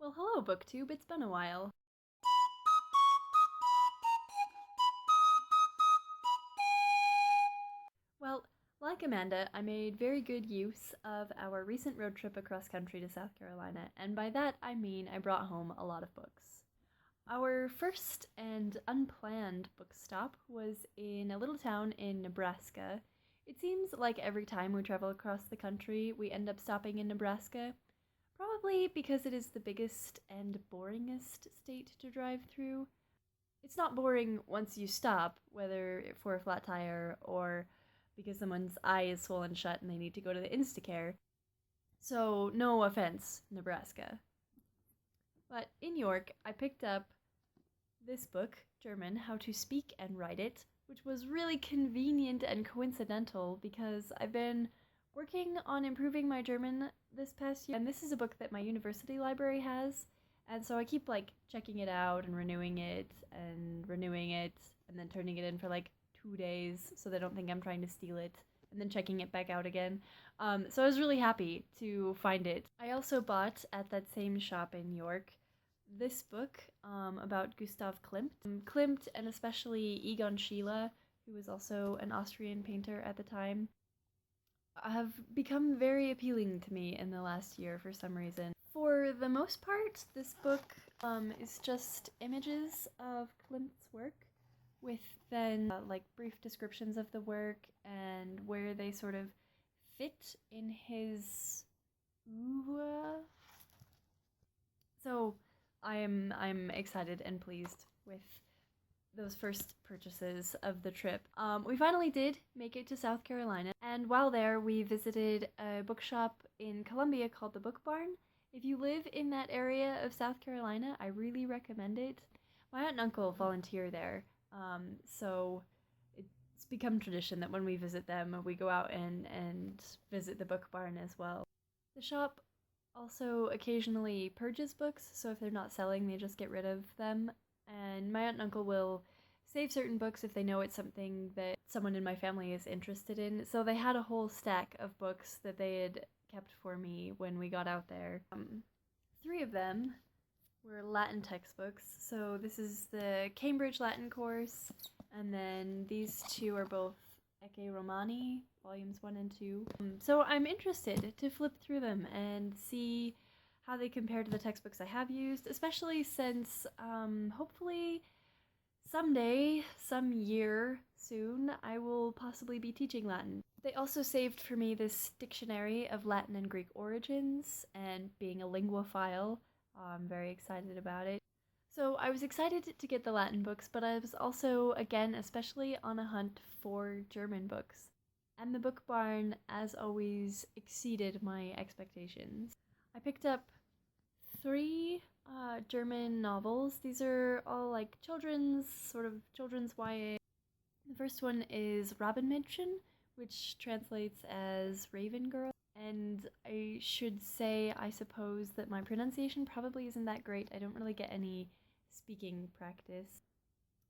Well, hello, BookTube. It's been a while. Well, like Amanda, I made very good use of our recent road trip across country to South Carolina, and by that I mean I brought home a lot of books. Our first and unplanned book stop was in a little town in Nebraska. It seems like every time we travel across the country, we end up stopping in Nebraska, probably because it is the biggest and boringest state to drive through. It's not boring once you stop, whether for a flat tire or because someone's eye is swollen shut and they need to go to the Instacare. So, no offense, Nebraska. But in York, I picked up this book, German, How to Speak and Write It, which was really convenient and coincidental because I've been working on improving my German this past year, and this is a book that my university library has, and so I keep checking it out and renewing it and then turning it in for 2 days so they don't think I'm trying to steal it, and then checking it back out again. So I was really happy to find it. I also bought at that same shop in York this book about Gustav Klimt. Klimt, and especially Egon Schiele, who was also an Austrian painter at the time, have become very appealing to me in the last year for some reason. For the most part, this book is just images of Klimt's work with then brief descriptions of the work and where they sort of fit in his oeuvre. So I'm excited and pleased with those first purchases of the trip. We finally did make it to South Carolina, and while there, we visited a bookshop in Columbia called the Book Barn. If you live in that area of South Carolina, I really recommend it. My aunt and uncle volunteer there, so it's become tradition that when we visit them, we go out and visit the Book Barn as well. The shop also occasionally purges books, so if they're not selling, they just get rid of them. And my aunt and uncle will save certain books if they know it's something that someone in my family is interested in. So they had a whole stack of books that they had kept for me when we got out there. 3 of them were Latin textbooks. So this is the Cambridge Latin course, and then these 2 are both Ecce Romani, volumes 1 and 2. So I'm interested to flip through them and see how they compare to the textbooks I have used, especially since hopefully someday, some year soon, I will possibly be teaching Latin. They also saved for me this dictionary of Latin and Greek origins, and being a linguophile, I'm very excited about it. So I was excited to get the Latin books, but I was also, again, especially on a hunt for German books. And the Book Barn, as always, exceeded my expectations. I picked up 3 German novels. These are all children's YA. The first one is Rabenmädchen, which translates as Raven Girl. And I should say, I suppose, that my pronunciation probably isn't that great. I don't really get any speaking practice.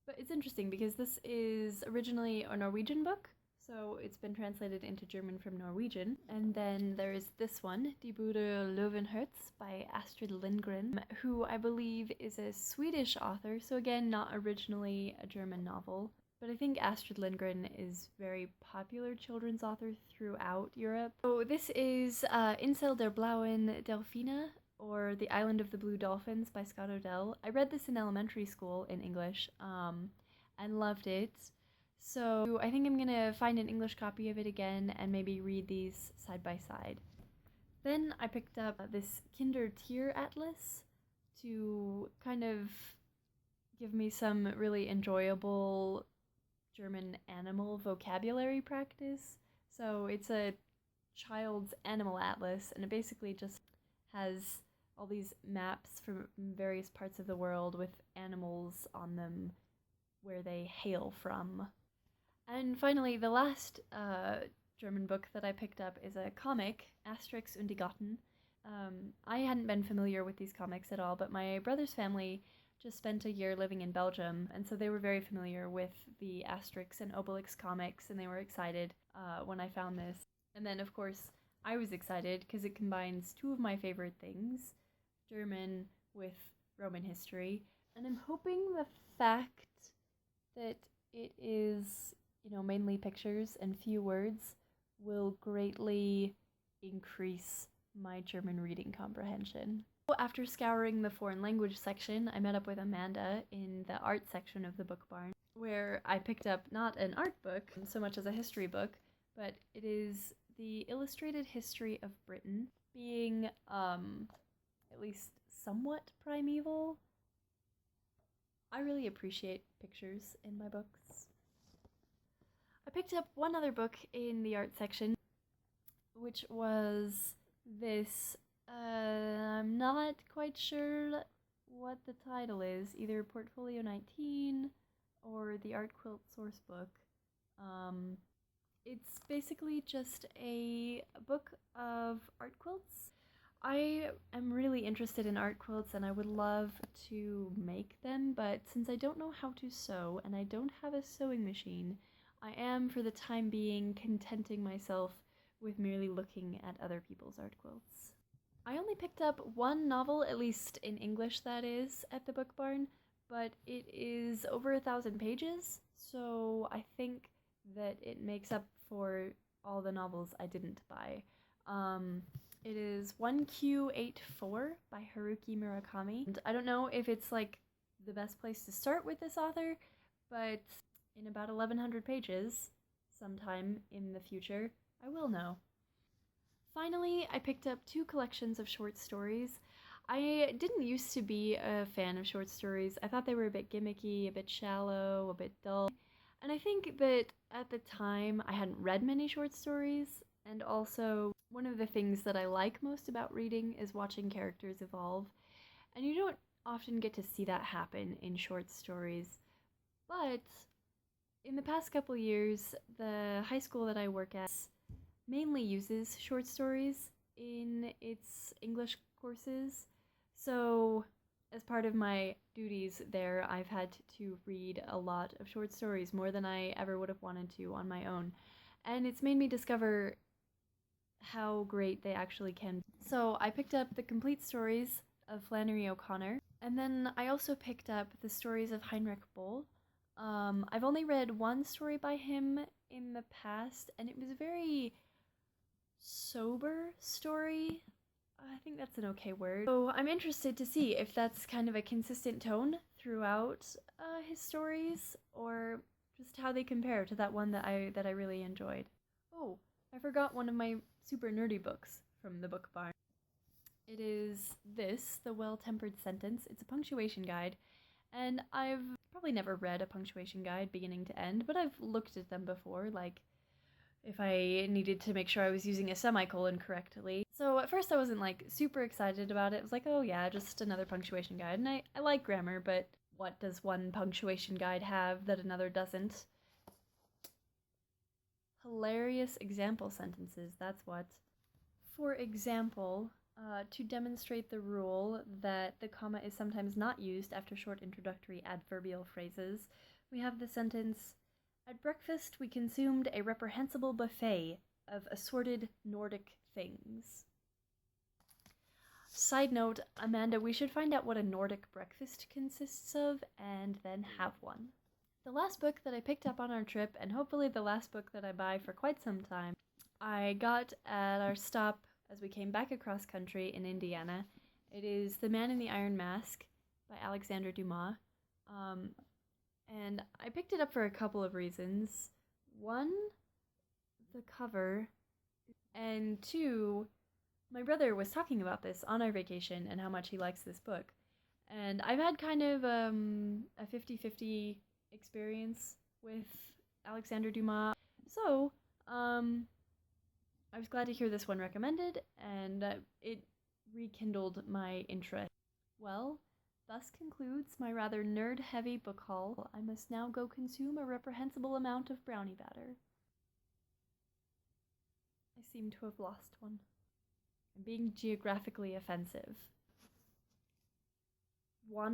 But it's interesting because this is originally a Norwegian book, so it's been translated into German from Norwegian. And then there's this one, Die Bude Löwenherz by Astrid Lindgren, who I believe is a Swedish author, so again, not originally a German novel. But I think Astrid Lindgren is very popular children's author throughout Europe. So this is Insel der Blauen Delfine, or The Island of the Blue Dolphins by Scott Odell. I read this in elementary school in English and loved it. So I think I'm gonna find an English copy of it again and maybe read these side by side. Then I picked up this Kinder Tier Atlas to kind of give me some really enjoyable German animal vocabulary practice. So it's a child's animal atlas, and it basically just has all these maps from various parts of the world with animals on them where they hail from. And finally, the last German book that I picked up is a comic, Asterix und die Gotten. I hadn't been familiar with these comics at all, but my brother's family just spent a year living in Belgium, and so they were very familiar with the Asterix and Obelix comics, and they were excited when I found this. And then, of course, I was excited because it combines 2 of my favorite things, German with Roman history, and I'm hoping the fact that it is, mainly pictures and few words will greatly increase my German reading comprehension. After scouring the foreign language section, I met up with Amanda in the art section of the book barn, where I picked up not an art book so much as a history book, but it is the Illustrated History of Britain, being at least somewhat primeval. I really appreciate pictures in my books. I picked up one other book in the art section, which was this. I'm not quite sure what the title is, either Portfolio 19 or the Art Quilt Sourcebook. It's basically just a book of art quilts. I am really interested in art quilts and I would love to make them, but since I don't know how to sew and I don't have a sewing machine, I am, for the time being, contenting myself with merely looking at other people's art quilts. I only picked up one novel, at least in English that is, at the book barn, but it is over 1,000 pages, so I think that it makes up for all the novels I didn't buy. It is 1Q84 by Haruki Murakami. And I don't know if it's like the best place to start with this author, but in about 1,100 pages, sometime in the future, I will know. Finally, I picked up 2 collections of short stories. I didn't used to be a fan of short stories. I thought they were a bit gimmicky, a bit shallow, a bit dull. And I think that at the time I hadn't read many short stories, and also one of the things that I like most about reading is watching characters evolve, and you don't often get to see that happen in short stories. But in the past couple years, the high school that I work at mainly uses short stories in its English courses, so as part of my duties there, I've had to read a lot of short stories, more than I ever would have wanted to on my own. And it's made me discover how great they actually can be. So I picked up the complete stories of Flannery O'Connor, and then I also picked up the stories of Heinrich Böll. I've only read one story by him in the past, and it was a very sober story. I think that's an okay word. So I'm interested to see if that's kind of a consistent tone throughout his stories, or just how they compare to that one that I really enjoyed. Oh, I forgot one of my super nerdy books from the book barn. It is this, The Well-Tempered Sentence. It's a punctuation guide, and I've probably never read a punctuation guide beginning to end, but I've looked at them before, like if I needed to make sure I was using a semicolon correctly. So at first I wasn't like super excited about it. It was like, oh yeah, just another punctuation guide. And I like grammar, but what does one punctuation guide have that another doesn't? Hilarious example sentences, that's what. For example, to demonstrate the rule that the comma is sometimes not used after short introductory adverbial phrases, we have the sentence, "At breakfast we consumed a reprehensible buffet of assorted Nordic things." Side note, Amanda, we should find out what a Nordic breakfast consists of and then have one. The last book that I picked up on our trip, and hopefully the last book that I buy for quite some time, I got at our stop as we came back across country in Indiana. It is The Man in the Iron Mask by Alexander Dumas. And I picked it up for a couple of reasons. One, the cover, and two, my brother was talking about this on our vacation and how much he likes this book. And I've had kind of a 50-50 experience with Alexander Dumas. So, I was glad to hear this one recommended, and it rekindled my interest. Well, thus concludes my rather nerd-heavy book haul. I must now go consume a reprehensible amount of brownie batter. I seem to have lost one. I'm being geographically offensive. One